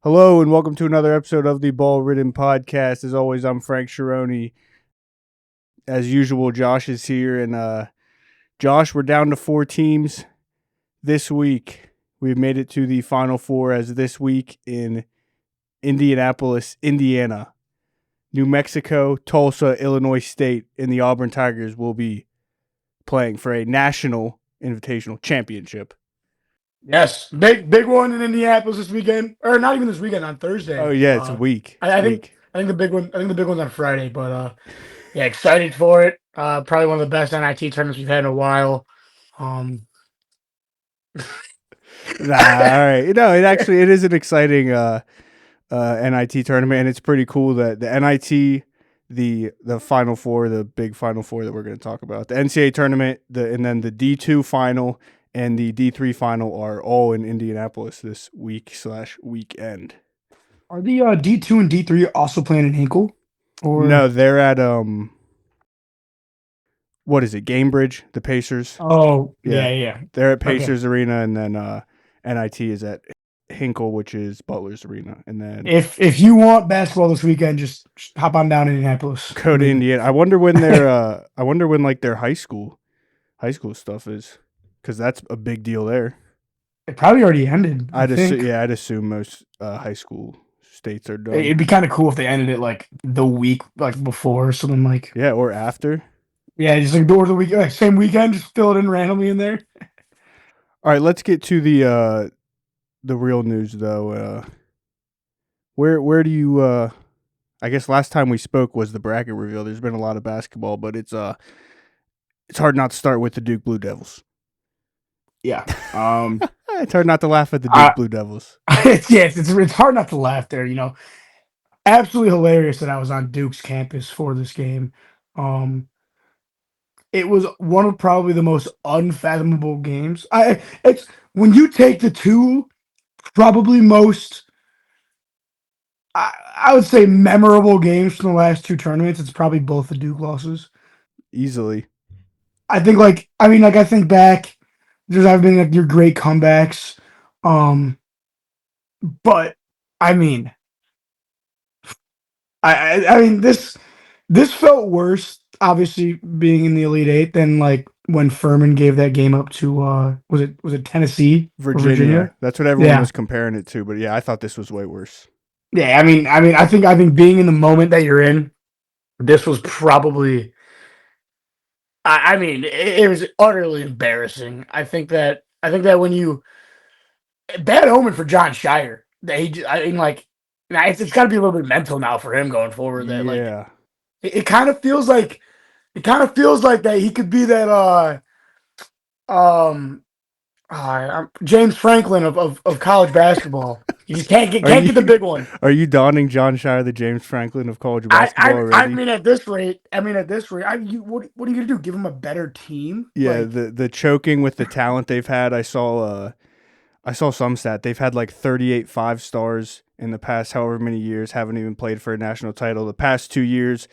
Hello and welcome to another episode of the Ball Ridden Podcast. As always, I'm Frank Sharoni. As usual, Josh is here, and Josh, we're down to 4 teams this week. We've made it to the Final Four as this week in Indianapolis, Indiana, New Mexico, Tulsa, Illinois State, and the Auburn Tigers will be playing for a national invitational championship. Yes, big one in Indianapolis this weekend, or not even this weekend, on Thursday. Oh yeah, it's a week. I think the big one. I think the big one's on Friday, but yeah, excited for it. Probably one of the best NIT tournaments we've had in a while. All right. It is an exciting NIT tournament, and it's pretty cool that the NIT, the Final Four, the big Final Four that we're going to talk about, the NCAA tournament, and then the D2 final and the D3 final are all in Indianapolis this weekend. Are the D2 and D3 also playing in Hinkle? Or no, they're at what is it? Gamebridge, the Pacers. Oh yeah. They're at Pacers Arena, and then NIT is at Hinkle, which is Butler's Arena. And then if you want basketball this weekend, just hop on down to Indianapolis. Go to Indiana. I wonder when their high school stuff is, because that's a big deal there. It probably already ended. I'd assume most high school states are done. It'd be kind of cool if they ended it like the week before or something like. Yeah, or after. Yeah, just like door the week, same weekend, just fill it in randomly in there. All right, let's get to the real news though. Where do you I guess last time we spoke was the bracket reveal. There's been a lot of basketball, but it's hard not to start with the Duke Blue Devils. Yeah. It's hard not to laugh at the Duke Blue Devils. Yes, it's hard not to laugh there, Absolutely hilarious that I was on Duke's campus for this game. It was one of probably the most unfathomable games. It's when you take the two probably most I would say memorable games from the last two tournaments, it's probably both the Duke losses. Easily. I think I think back, there's been your great comebacks. But I mean this felt worse, obviously being in the Elite Eight, than like when Furman gave that game up to was it Tennessee? Virginia. That's what everyone was comparing it to, but yeah, I thought this was way worse. Yeah, I think being in the moment that you're in, this was probably it was utterly embarrassing. I think that when you bad omen for Jon Scheyer. That it's got to be a little bit mental now for him going forward. That it kind of feels like that he could be that James Franklin of college basketball. You just can't get the big one. Are you donning Jon Scheyer the James Franklin of college basketball already? I mean, at this rate, what are you gonna do? Give him a better team? Yeah, the choking with the talent they've had. I saw some stat. They've had like 38 5-stars in the past however many years, haven't even played for a national title. The past 2 years,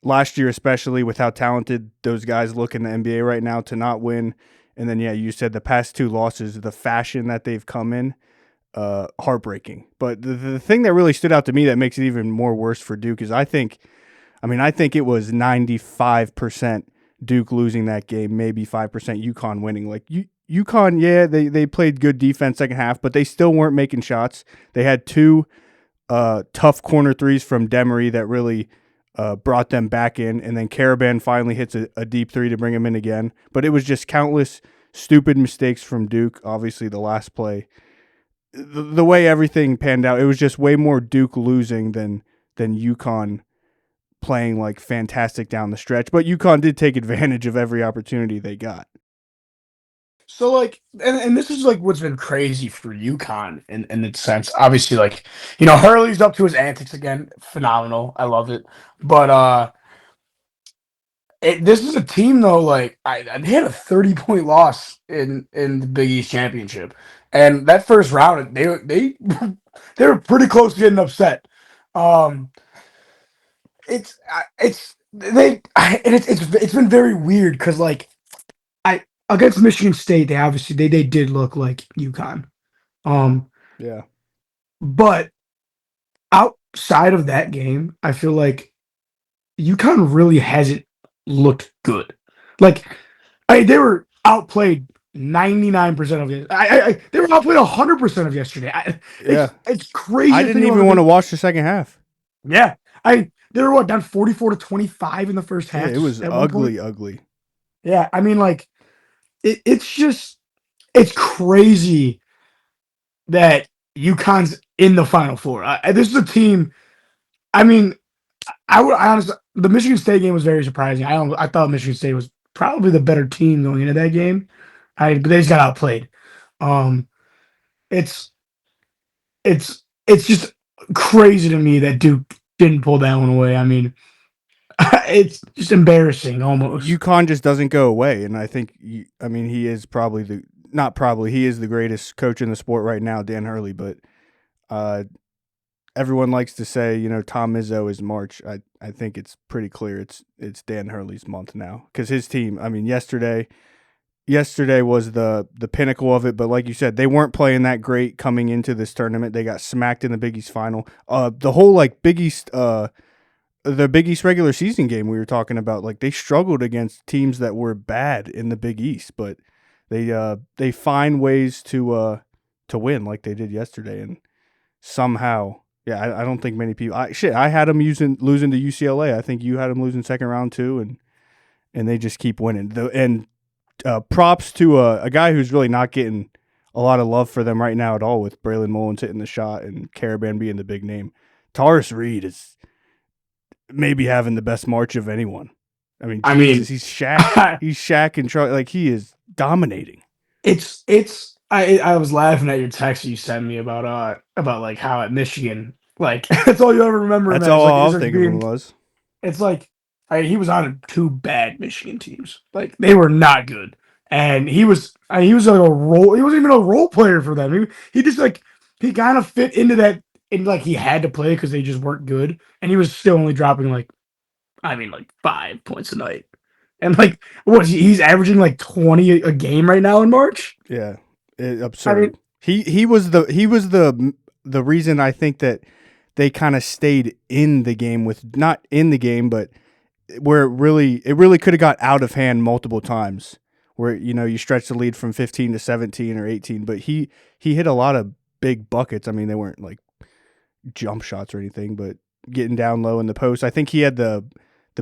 last year especially, with how talented those guys look in the NBA right now, to not win. And then, yeah, you said the past 2 losses, the fashion that they've come in, heartbreaking. But the thing that really stood out to me that makes it even more worse for Duke is I think it was 95% Duke losing that game, maybe 5% UConn winning. Like, UConn, yeah, they played good defense second half, but they still weren't making shots. They had 2 tough corner threes from Demery that really brought them back in, and then Caravan finally hits a deep 3 to bring him in again. But it was just countless stupid mistakes from Duke. Obviously, the last play, the way everything panned out, it was just way more Duke losing than UConn playing like fantastic down the stretch. But UConn did take advantage of every opportunity they got. So, like, and this is like what's been crazy for UConn in its sense. Obviously, like, Hurley's up to his antics again. Phenomenal. I love it. But this is a team though. Like, they had a 30-point loss in the Big East Championship, and that first round they were pretty close to getting upset. It's been very weird because like against Michigan State, they did look like UConn. Yeah. But outside of that game, I feel like UConn really hasn't looked good. Like, they were outplayed 99% of it. They were outplayed 100% of yesterday. Yeah. It's I crazy to didn't think about even want to watch the second half. Yeah, they were down 44-25 in the first Yeah, half it was at one point. ugly, ugly. Yeah, I mean, like it's just it's crazy that UConn's in the Final Four. This is a team. I mean, I honestly, the Michigan State game was very surprising. I thought Michigan State was probably the better team going into that game. But they just got outplayed. Um, it's it's just crazy to me that Duke didn't pull that one away. I mean, it's just embarrassing almost. UConn just doesn't go away, and I think I mean he is probably the not probably he is the greatest coach in the sport right now, Dan Hurley. But uh, everyone likes to say Tom Izzo is March. I think it's pretty clear it's Dan Hurley's month now because his team. I mean yesterday was the pinnacle of it, but like you said, they weren't playing that great coming into this tournament. They got smacked in the Big East final. The whole like Big East the Big East regular season game we were talking about, like they struggled against teams that were bad in the Big East, but they find ways to win like they did yesterday, and somehow, yeah, I don't think many people. I had them losing to UCLA. I think you had them losing second round too, and they just keep winning. And props to a guy who's really not getting a lot of love for them right now at all, with Braylon Mullins hitting the shot and Caravan being the big name. Taurus Reed is maybe having the best March of anyone. I mean, I Jesus, mean, he's Shaq. He's Shaq and Charlie. Like he is dominating. it's I was laughing at your text you sent me about like how at Michigan, like that's all you ever remember him That's as. all Like I'll is as think of him being was. it's like he was on two bad Michigan teams. Like they were not good. And he was like a role he wasn't even a role player for them. He just like he kind of fit into that and like he had to play because they just weren't good. And he was still only dropping like 5 points a night. And like he's averaging like 20 a game right now in March. Yeah, I mean, absurd. He was the reason I think that they kind of stayed in the game with not in the game, but where it really could have got out of hand multiple times. Where you stretch the lead from 15 to 17 or 18, but he hit a lot of big buckets. I mean, they weren't like jump shots or anything, but getting down low in the post. I think he had the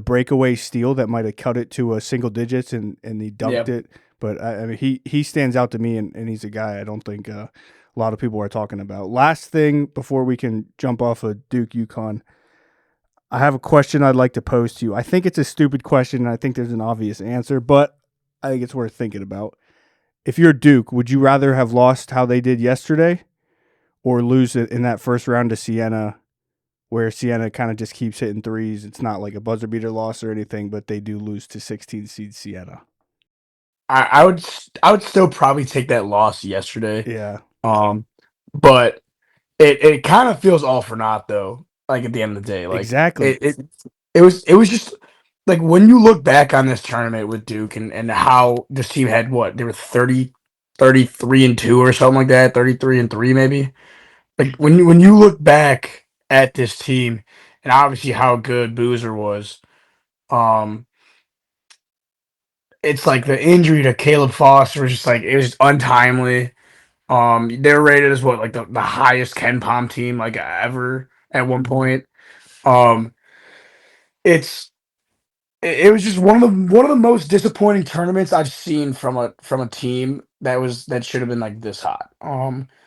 breakaway steal that might have cut it to a single digits, and he dunked yeah. it. But I mean, he stands out to me, and he's a guy I don't think a lot of people are talking about. Last thing before we can jump off of Duke UConn, I have a question I'd like to pose to you. I think it's a stupid question, and I think there's an obvious answer, but I think it's worth thinking about. If you're Duke, would you rather have lost how they did yesterday, or lose it in that first round to Siena, where Siena kind of just keeps hitting threes? It's not like a buzzer beater loss or anything, but they do lose to 16 seed Siena. I would still probably take that loss yesterday. Yeah, Um, but it kind of feels all for naught though. Like at the end of the day, like exactly. it was just like when you look back on this tournament with Duke and how this team had what they were 33-2 or something like that, 33-3 maybe. Like when you look back at this team and obviously how good Boozer was, um, it's like the injury to Caleb Foster was just like it was just untimely. They're rated as what like the highest Ken Palm team like ever at one point. Um, it's it was just one of the most disappointing tournaments I've seen from a team that should have been like this hot.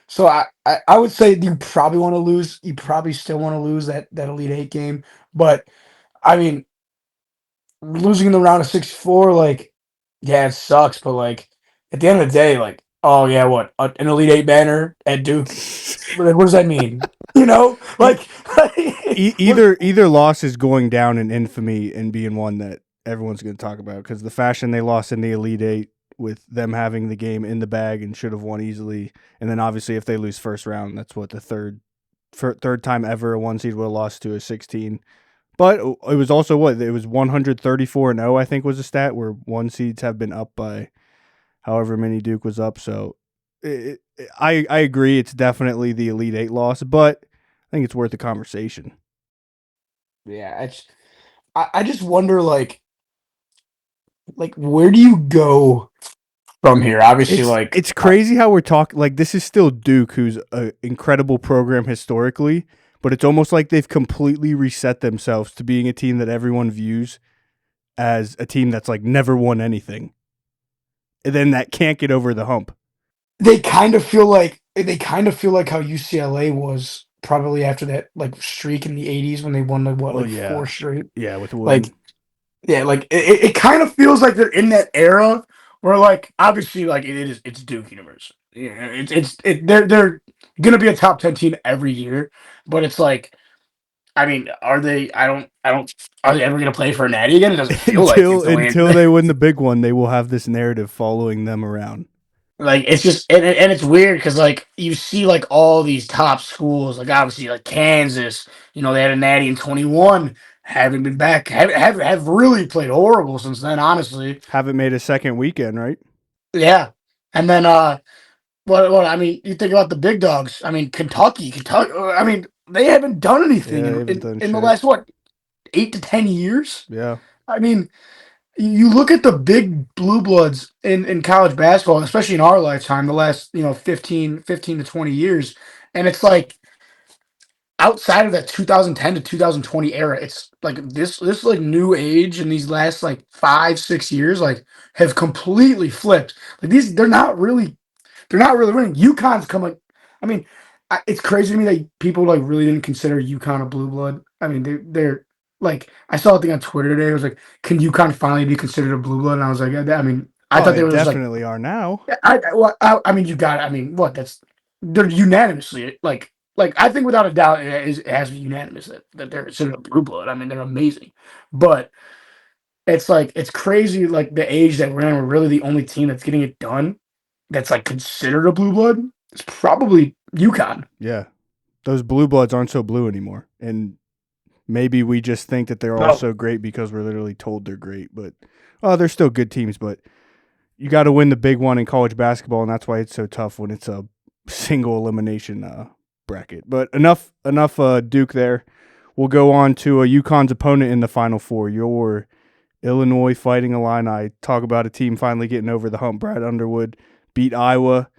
So I would say you probably want to lose. You probably still want to lose that Elite Eight game, but I mean losing in the round of 64, like yeah, it sucks, but like at the end of the day, like oh yeah, what an Elite Eight banner at Duke. What does that mean? E- Like what? either loss is going down in infamy and being one that everyone's going to talk about, because the fashion they lost in the Elite Eight, with them having the game in the bag and should have won easily, and then obviously if they lose first round, that's what the third time ever a one seed would have lost to a 16. But it was also what it was 134-0, I think was the stat, where one seeds have been up by however many Duke was up. So I agree, it's definitely the Elite Eight loss, but I think it's worth a conversation. Yeah, I just wonder where do you go from here? Obviously, It's crazy how we're talking. Like, this is still Duke, who's an incredible program historically, but it's almost like they've completely reset themselves to being a team that everyone views as a team that's like never won anything, and then that can't get over the hump. they kind of feel like how UCLA was probably after that like streak in the '80s when they won Well, four straight. yeah, with Like Wooden. yeah, like it kind of feels like they're in that era where like obviously like it's Duke University. Yeah, they're gonna be a top 10 team every year, but it's like I mean, are they? I don't. Are they ever going to play for a Natty again? It doesn't feel like it's the way. Until they win the big one, they will have this narrative following them around. Like it's just and it's weird because like you see like all these top schools like obviously like Kansas, they had a Natty in 21, haven't been back, have really played horrible since then. Honestly, Haven't made a second weekend, right? yeah. And then what I mean, you think about the big dogs. I mean, Kentucky. I mean, they haven't done anything Yeah, they haven't done in the shit. last what 8 to 10 years. Yeah, I mean, you look at the big blue bloods in college basketball, especially in our lifetime, the last 15 to 20 years, and it's like outside of that 2010 to 2020 era, it's like this like new age in these last like 5 6 years like have completely flipped. Like these, they're not really winning. UConn's coming. I mean, it's crazy to me that people like really didn't consider UConn a blue blood. I mean, they're like I saw a thing on Twitter today. It was like, can UConn finally be considered a blue blood? And I was like, I mean, I oh, thought they they were just like, definitely are now. I mean, you got. I mean, what? That's they're unanimously like I think without a doubt it has to be unanimous that they're considered a blue blood. I mean, they're amazing, but it's like it's crazy like the age that we're in. We're really the only team that's getting it done that's like considered a blue blood. It's probably UConn. Yeah, those blue bloods aren't so blue anymore, and maybe we just think that they're all No, so great because we're literally told they're great. But they're still good teams. But you got to win the big one in college basketball, and that's why it's so tough when it's a single elimination bracket. But enough Duke there. We'll go on to UConn's opponent in the Final Four. Your Illinois Fighting Illini. Talk about a team finally getting over the hump. Brad Underwood beat Iowa.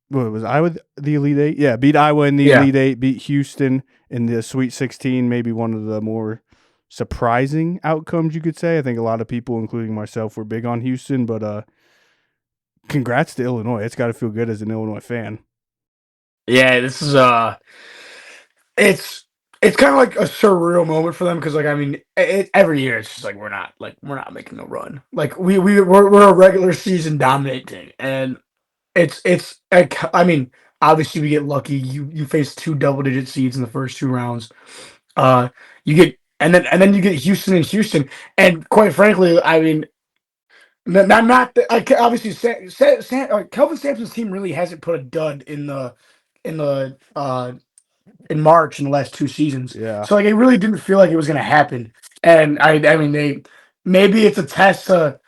What was Iowa the Elite Eight? Yeah, beat Iowa in the yeah, Elite Eight. Beat Houston in the Sweet 16. Maybe one of the more surprising outcomes you could say. I think a lot of people, including myself, were big on Houston. But congrats to Illinois. It's got to feel good as an Illinois fan. yeah. This is it's kind of like a surreal moment for them because like I mean every year it's just like we're not making a run like we're a regular season dominating and it's like I mean obviously we get lucky you face two double-digit seeds in the first two rounds you get and then you get Houston and quite frankly I mean obviously Kelvin Sampson's team really hasn't put a dud in the in March in the last two seasons. Yeah. So like it really didn't feel like it was going to happen. And I mean they maybe it's a test to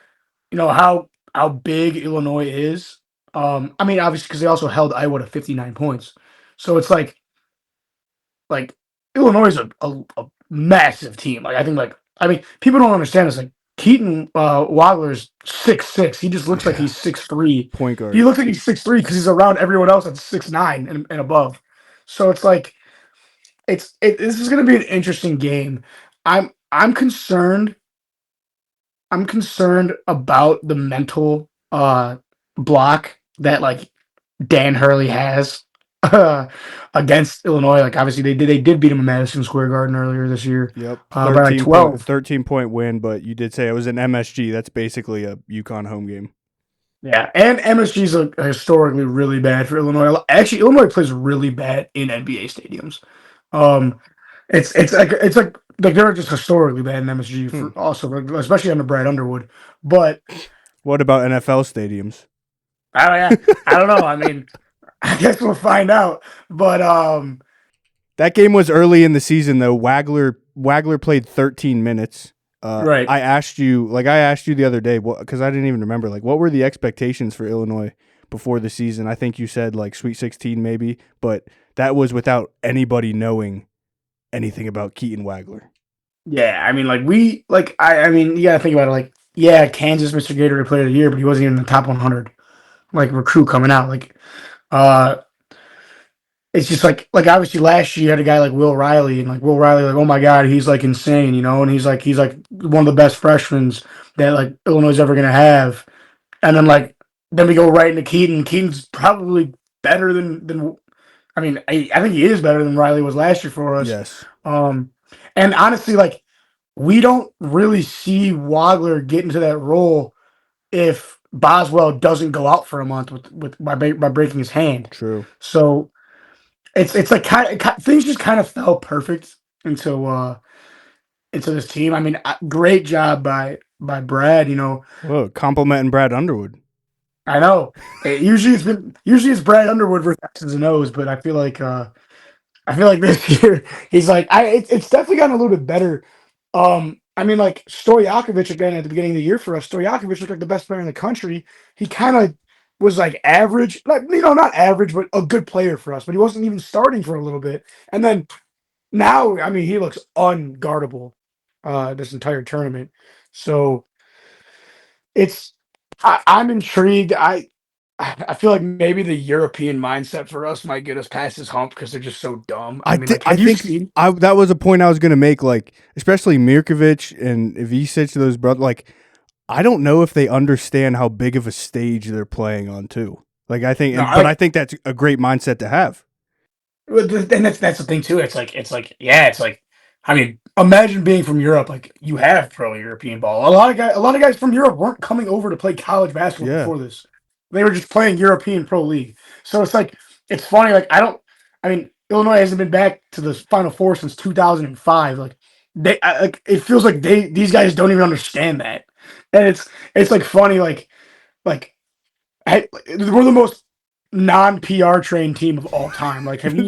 how big Illinois is. I mean obviously because they also held Iowa to 59 points. So it's like Illinois is a massive team. Like I think like I mean people don't understand this like Keaton Wadler's 6'6". He just looks like he's 6'3". Point guard. He looks like he's 6'3" because he's around everyone else that's 6'9" and above. So it's like this is going to be an interesting game. I'm concerned. I'm concerned about the mental block that like Dan Hurley has against Illinois. Like obviously they did beat him in Madison Square Garden earlier this year Yep. by like 12. 13 point win, but you did say it was an MSG. That's basically a UConn home game. Yeah, and MSG is historically really bad for Illinois. Actually, Illinois plays really bad in NBA stadiums. Um, it's like they're just historically bad in MSG for also especially under Brad Underwood. But What about NFL stadiums? I don't know. I mean, I guess we'll find out. But That game was early in the season though. Wagler played 13 minutes. right. I asked you the other day because I didn't even remember what were the expectations for Illinois before the season. I think you said like Sweet 16 maybe, but that was without anybody knowing anything about Keaton Wagler. Yeah, I mean, like I mean, you gotta think about it. Like, yeah, Kansas, Mr. Gatorade Player of the Year, but he wasn't even in the top 100. Like recruit coming out, uh, it's just like obviously last year you had a guy like Will Riley, and like Will Riley, like oh my god, he's like insane, and he's like one of the best freshmen that like Illinois is ever gonna have. And then we go right into Keaton. Keaton's probably better than I mean, I think he is better than Riley was last year for us. Yes. Um, and honestly, like we don't really see Wagler get into that role if Boswell doesn't go out for a month by breaking his hand. True. So it's like things just kind of fell perfect into into this team. I mean, great job by Brad. Whoa, complimenting Brad Underwood. I know. Usually it's Brad Underwood versus X's and O's, but I feel like this year he's like it's definitely gotten a little bit better. I mean, like Stojakovic again at the beginning of the year for us. Stojakovic looked like the best player in the country. He kind of was like average, like not average, but a good player for us. But he wasn't even starting for a little bit, and then now, I mean, he looks unguardable this entire tournament. So it's I'm intrigued. I feel like maybe the European mindset for us might get us past this hump because they're just so dumb. I mean, like, I have you think seen? that was a point I was going to make. Like, especially Mirkovic and Ivicic, those brothers. Like, I don't know if they understand how big of a stage they're playing on too. Like, I think, No, but I think that's a great mindset to have. and that's the thing too. Yeah, it's like I mean, imagine being from Europe. Like you have pro European ball. A lot of guys from Europe weren't coming over to play college basketball Yeah, before this. They were just playing European pro league. So it's like it's funny. Like I don't. I mean, Illinois hasn't been back to the Final Four since 2005. Like like it feels like these guys don't even understand that, and it's like funny. We're the most non-PR trained team of all time. Like, have you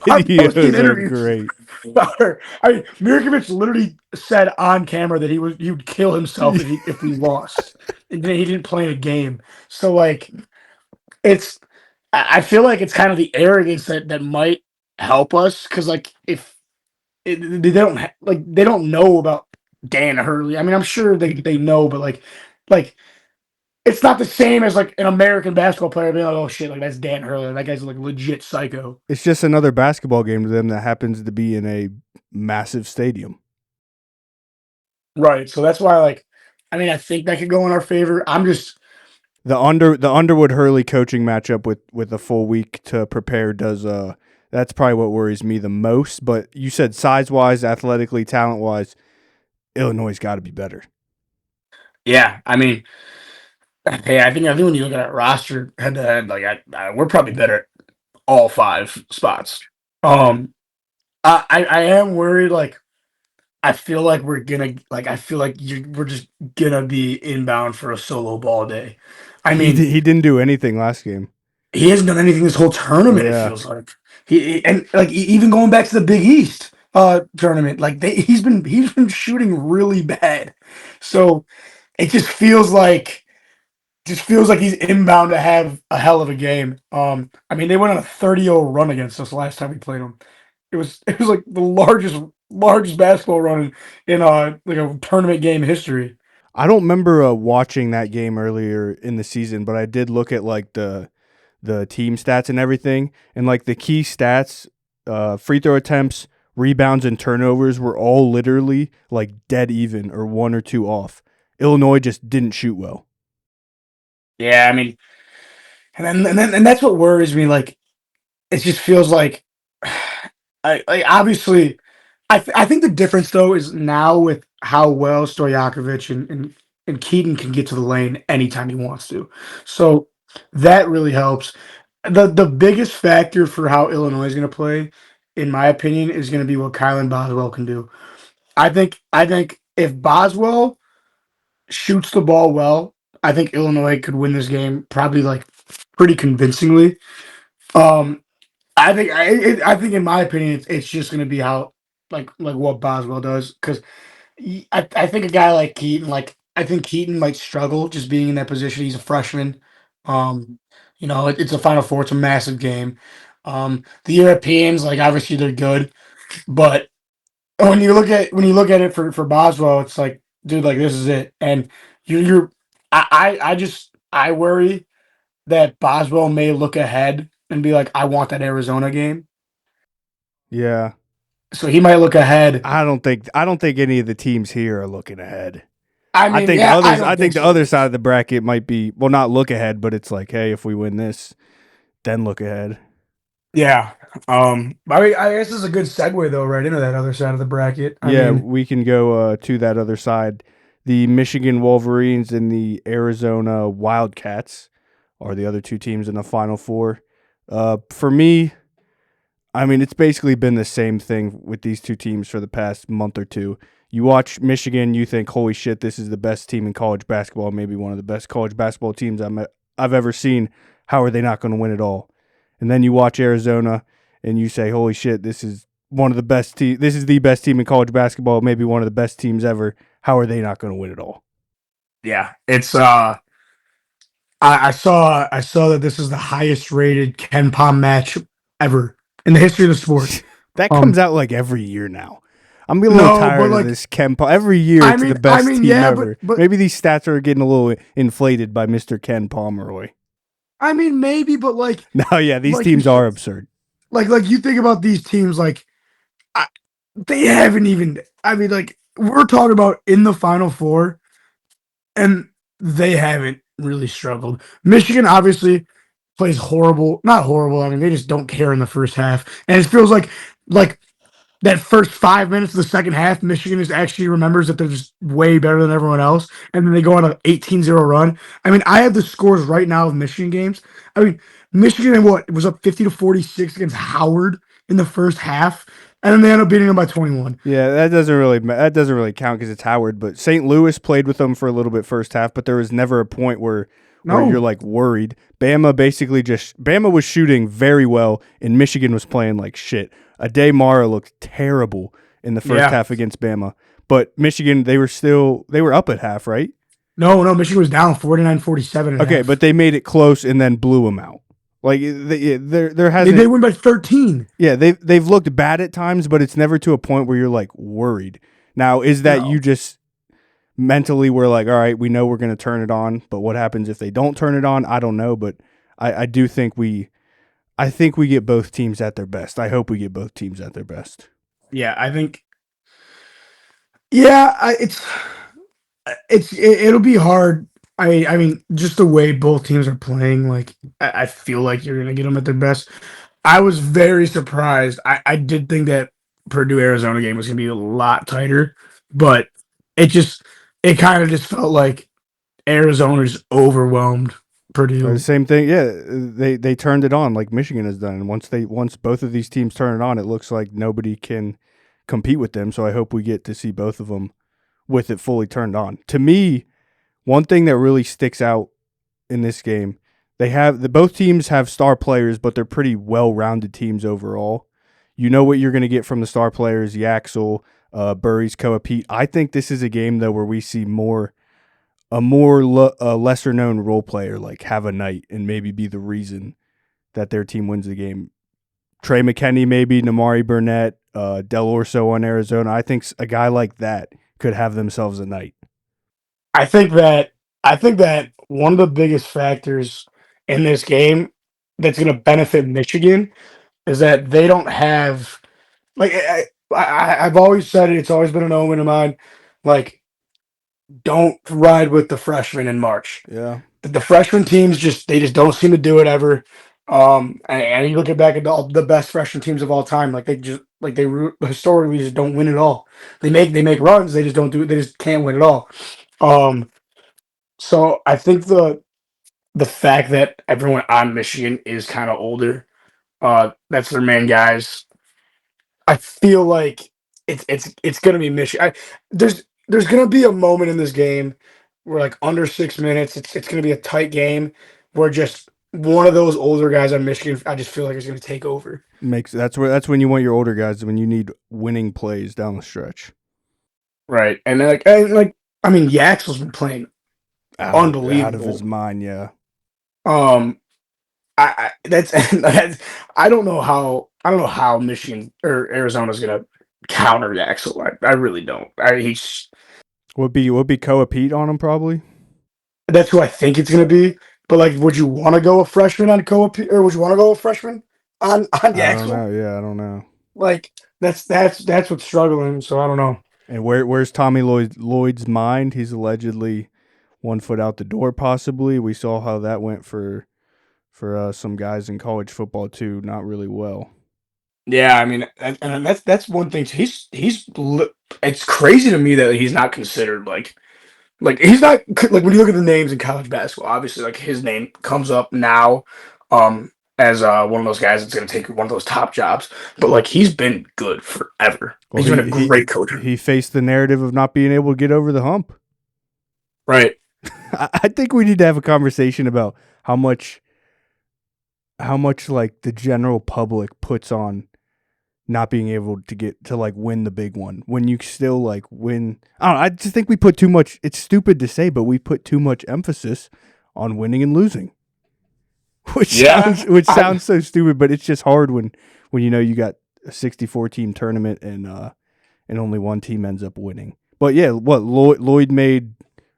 the I've seen videos are interviews? great. I mean, Mirkovic literally said on camera that he would kill himself if we lost, and then he didn't play a game. So like, it's I feel like it's kind of the arrogance that might help us because like if they don't they don't know about Dan Hurley. I mean, I'm sure they know, but like it's not the same as like an American basketball player being like, oh shit, like that's Dan Hurley. That guy's like legit psycho. It's just another basketball game to them that happens to be in a massive stadium. Right. So that's why I mean I think that could go in our favor. I'm just The Underwood Hurley coaching matchup with a full week to prepare does that's probably what worries me the most. But you said size wise, athletically, talent wise, Illinois got to be better. yeah, I mean hey, I think when you look at that roster head to head, we're probably better at all five spots. Um I am worried I feel like I feel like we're just gonna be inbound for a solo ball day. I mean, He didn't do anything last game. he hasn't done anything this whole tournament. It Yeah, feels like and like even going back to the Big East tournament, like he's been shooting really bad. So it just feels like he's inbound to have a hell of a game. I mean they went on a 30-0 run against us last time we played them. It was like the largest basketball run in like a tournament game history. I don't remember watching that game earlier in the season, but I did look at like the team stats and everything, and like the key stats, free throw attempts, rebounds, and turnovers were all literally like dead even or one or two off. Illinois just didn't shoot well. Yeah, I mean, and that's what worries me. Like it just feels like obviously I think the difference though is now with how well Stojakovic and Keaton can get to the lane anytime he wants to. So that really helps. The biggest factor for how Illinois is going to play, in my opinion, is going to be what Kylan Boswell can do. I think if Boswell shoots the ball well, I think Illinois could win this game probably like pretty convincingly. Um, I think in my opinion it's just going to be how like what Boswell does because I think a guy like Keaton I think Keaton might struggle just being in that position. He's a freshman. Um, It's a Final Four. It's a massive game. The Europeans, like obviously they're good, but when you look at it for Boswell, it's like, dude, like this is it. And you're I worry that Boswell may look ahead and be like, I want that Arizona game. Yeah. So he might look ahead. I don't think any of the teams here are looking ahead. I I mean, think yeah, I others I don't think think the so. other side of the bracket might be, well, not look ahead, but it's like, hey, if we win this, then look ahead. Yeah. I guess this is a good segue though, right into that other side of the bracket. I Yeah, mean, we can go to that other side. The Michigan Wolverines and the Arizona Wildcats are the other two teams in the Final Four. For me, I mean, it's basically been the same thing with these two teams for the past month or two. You watch Michigan, you think, holy shit, this is the best team in college basketball, maybe one of the best college basketball teams I've ever seen. How are they not going to win it all? And then you watch Arizona and you say, holy shit, this is one of the best this is the best team in college basketball, maybe one of the best teams ever. How are they not going to win it all? yeah, it's I saw that this is the highest rated Ken Pom match ever in the history of the sport. That comes Um, out like every year now. I'm getting a little no, but tired of like this Kempa. Every year I it's the mean, I best mean, team yeah, but ever. but Maybe these stats are getting a little inflated by Mr. Ken Pomeroy. I mean maybe, but No, yeah, these like you teams said, are absurd. like you think about these teams, like I, they haven't even. I mean, like we're talking about in the Final Four, and they haven't really struggled. Michigan obviously plays horrible, not horrible. I mean, they just don't care in the first half, and it feels like that first 5 minutes of the second half, Michigan is actually remembers that they're just way better than everyone else, and then they go on an 18-0 run. I mean, I have the scores right now of Michigan games. I mean, Michigan what was up 50-46 against Howard in the first half, and then they end up beating them by 21. Yeah, that doesn't really count because it's Howard. But St. Louis played with them for a little bit first half, but there was never a point where you're No, like worried. Bama was shooting very well, and Michigan was playing like shit. Ade Mara looked terrible in the first yeah, half against Bama, but Michigan they were up at half, right? no, Michigan was down 49-47 at Okay, half. but they made it close and then blew them out. Like there They hasn't. win by 13. Yeah, they've looked bad at times, but it's never to a point where you're like worried. Now, is that you No, just mentally were like, all right, we know we're going to turn it on, but what happens if they don't turn it on? I don't know, but I do think I think we get both teams at their best. I hope we get both teams at their best. yeah, I think yeah, it'll be hard. I mean, just the way both teams are playing, like I feel like you're gonna get them at their best. I was very surprised. I did think that Purdue Arizona game was gonna be a lot tighter, but it just it kind of just felt like Arizona's overwhelmed Purdue. Same thing, yeah. They turned it on like Michigan has done, and once both of these teams turn it on, it looks like nobody can compete with them. So I hope we get to see both of them with it fully turned on. To me, one thing that really sticks out in this game, both teams have star players, but they're pretty well-rounded teams overall. You know what you're going to get from the star players, Yaxel, Burries, Koa Pete. I think this is a game though where we see a lesser known role player like have a night and maybe be the reason that their team wins the game. Trey McKenney, maybe Namari Burnett, Del Orso on Arizona. I think a guy like that could have themselves a night. I think that I think that one of the biggest factors in this game that's going to benefit Michigan is that they don't have like I've always said it. It's always been an omen of mine. Like, don't ride with the freshmen in March. Yeah, The freshman teams just don't seem to do it ever. And you look at back at all the best freshman teams of all time, like they historically just don't win at all. They make runs, they just don't do it. They just can't win at all. Um, so I think the fact that everyone on Michigan is kind of older, that's their main guys. I feel like it's gonna be Michigan. There's gonna be a moment in this game where like under 6 minutes, it's gonna be a tight game where just one of those older guys on Michigan, I just feel like is gonna take over. makes that's when you want your older guys, when you need winning plays down the stretch. Right. And I mean Yaxel's been playing Out of his unbelievable. mind, yeah. Um that's I don't know how Michigan or Arizona's gonna counter Axel. I really don't. He's Would be Koa Pete on him probably. That's who I think it's gonna be. But like, would you want to go a freshman on Coa, or would you want to go a freshman on I don't Yaxel? know. Yeah, I don't know. Like, that's what's struggling. So I don't know. And where's Tommy Lloyd's mind? He's allegedly 1 foot out the door. Possibly. We saw how that went for some guys in college football too. Not really well. Yeah, I mean, and that's one thing. It's crazy to me that he's not considered like he's not like when you look at the names in college basketball. Obviously, like his name comes up now, as one of those guys that's going to take one of those top jobs. But like he's been good forever. Well, He's been a he great coach. he faced the narrative of not being able to get over the hump. Right. I think we need to have a conversation about how much like the general public puts on not being able to get to like win the big one when you still like win. I don't know, I just think we put too much. It's stupid to say, but we put too much emphasis on winning and losing, Yeah. which sounds so stupid, but it's just hard when you know you got a 64 team tournament and only one team ends up winning. But yeah, what Lloyd made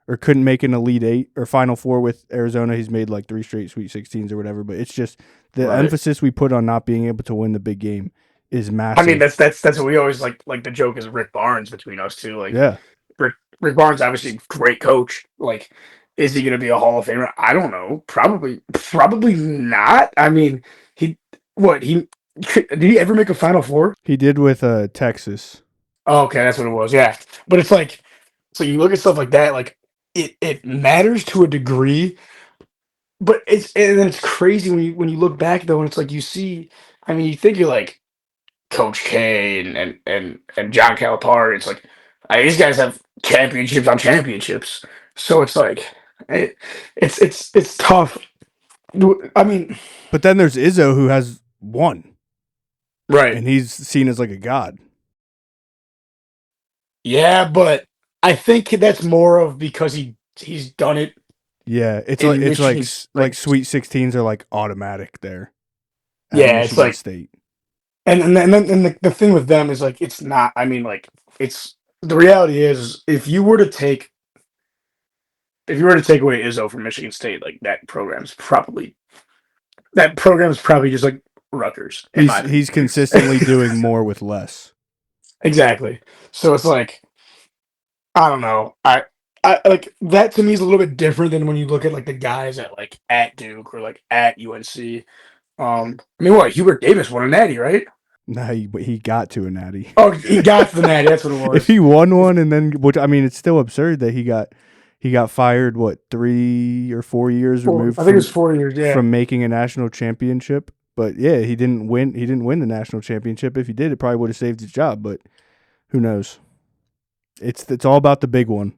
or couldn't make an Elite Eight or Final Four with Arizona. He's made like 3 straight Sweet 16s or whatever. But it's just the Right. emphasis we put on not being able to win the big game is I mean, massive. that's what we always like. Like the joke is Rick Barnes between us two. Like Yeah, Rick Barnes, obviously great coach. Like, is he going to be a Hall of Famer? I don't know. Probably not. I mean, he what he did he ever make a Final Four? he did with Texas. Oh, okay, that's what it was. Yeah, but it's like so you look at stuff like that. Like it matters to a degree, but and then it's crazy when you look back though, and it's like you see. I mean, you think you're like Coach K and John Calipari. It's like these guys have championships on championships, so it's like it, it's tough. I mean, But then there's Izzo who has one, right? and he's seen as like a god. Yeah, but I think that's more of because he's done it Yeah, it's like in Michigan. like Sweet 16s are like automatic there at Yeah, it's Michigan like State. and the thing with them is like it's not. I mean, like it's the reality is if you were to take away Izzo from Michigan State, like that program's probably just like Rutgers, in my He's opinion. consistently doing more with less. Exactly. So it's like I don't know. I like that to me is a little bit different than when you look at like the guys at Duke or like at UNC. I mean, what Hubert Davis won a Natty, right? Nah, he got to a natty. Oh, he got to the Natty. That's what it If was. he won one and then, which I mean, it's still absurd that he got fired. What 3 or 4 years removed I think it was 4 years. Yeah. from making a national championship. But yeah, he didn't win. He didn't win the national championship. If he did, it probably would have saved his job. But who knows? It's all about the big one.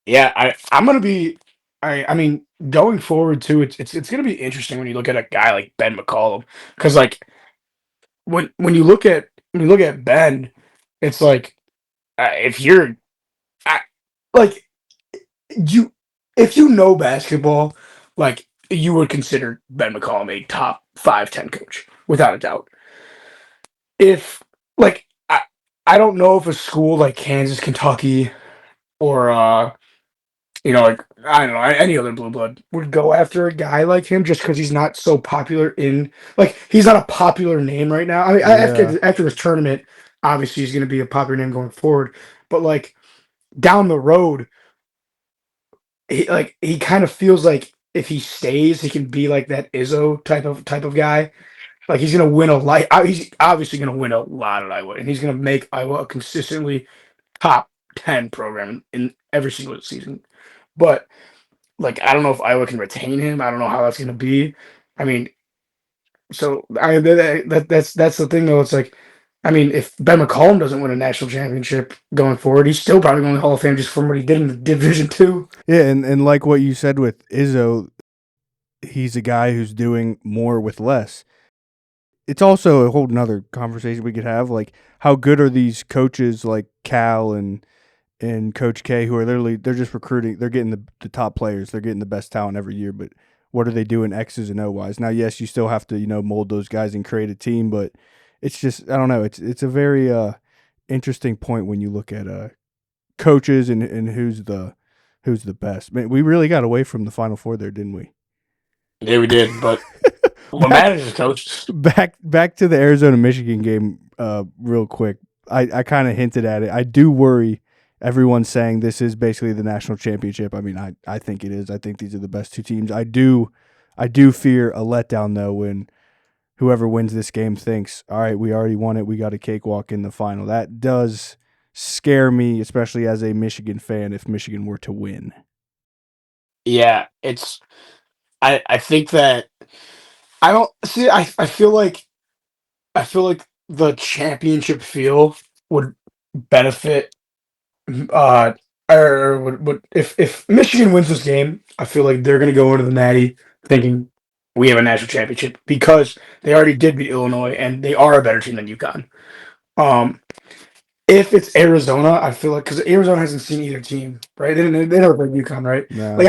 Yeah. I'm gonna be. I mean, going forward too, it's gonna be interesting when you look at a guy like Ben McCollum because like when you look at Ben, it's like if you're I, like you if you know basketball, like you would consider Ben McCollum a top 5-10 coach without a doubt. If like I don't know if a school like Kansas, Kentucky, or like I don't know any other blue blood would go after a guy like him just because he's not so popular he's not a popular name right now. I mean, Yeah, after this tournament, obviously he's going to be a popular name going forward, but like down the road, he kind of feels like if he stays, he can be like that Izzo type of guy. Like he's gonna win a lot. He's obviously gonna win a lot at Iowa, and he's gonna make Iowa a consistently top 10 program in every single season. But like, I don't know if Iowa can retain him. I don't know how that's gonna be. I mean, that's the thing though. It's like, I mean, if Ben McCollum doesn't win a national championship going forward, he's still probably going to the Hall of Fame just from what he did in the Division Two. yeah, and like what you said with Izzo, he's a guy who's doing more with less. It's also a whole nother conversation we could have. Like, how good are these coaches like Cal and Coach K, who are literally they're just recruiting, they're getting the top players, they're getting the best talent every year. But what are they doing X's and O wise. Now, yes, you still have to, mold those guys and create a team, but it's just, I don't know. It's a very interesting point when you look at coaches and who's the best. Man, we really got away from the Final Four there, didn't we? Yeah, we did, but what back, matters is coaches. back to the Arizona Michigan game, real quick. I kind of hinted at it. I do worry. Everyone's saying this is basically the national championship. I mean, I think it is. I think these are the best two teams. I do fear a letdown though when whoever wins this game thinks, all right, we already won it. We got a cakewalk in the final. That does scare me, especially as a Michigan fan, if Michigan were to win. Yeah, it's. I think that I don't see. I feel like the championship feel would benefit. Or would if Michigan wins this game, I feel like they're going to go into the Natty thinking we have a national championship because they already did beat Illinois and they are a better team than UConn. Um, if it's Arizona, I feel like because Arizona hasn't seen either team, right? They never played UConn, right? No. Like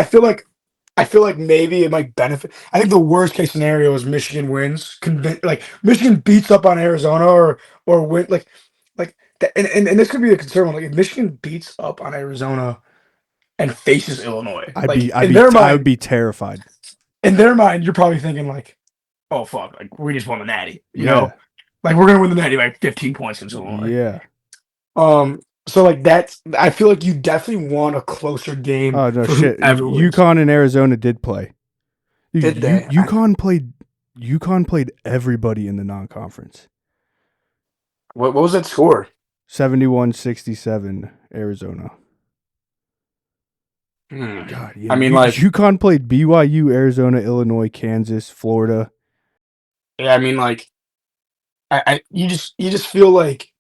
I feel like maybe it might benefit. I think the worst case scenario is Michigan wins, like Michigan beats up on Arizona or win like that, and this could be a concern one. Like if Michigan beats up on Arizona and faces Illinois, I would be terrified. In their mind, you're probably thinking like, oh fuck, like we just won the Natty, you Yeah. know, like we're gonna win the Natty by 15 points against Illinois. Yeah. So like that's I feel like you definitely want a closer game. Oh no, shit! UConn and Arizona did play. Did they? UConn played everybody in the non-conference. What was that score? 71-67 Arizona. God, yeah. I mean, like UConn played BYU, Arizona, Illinois, Kansas, Florida. Yeah, I mean, like, you just feel like,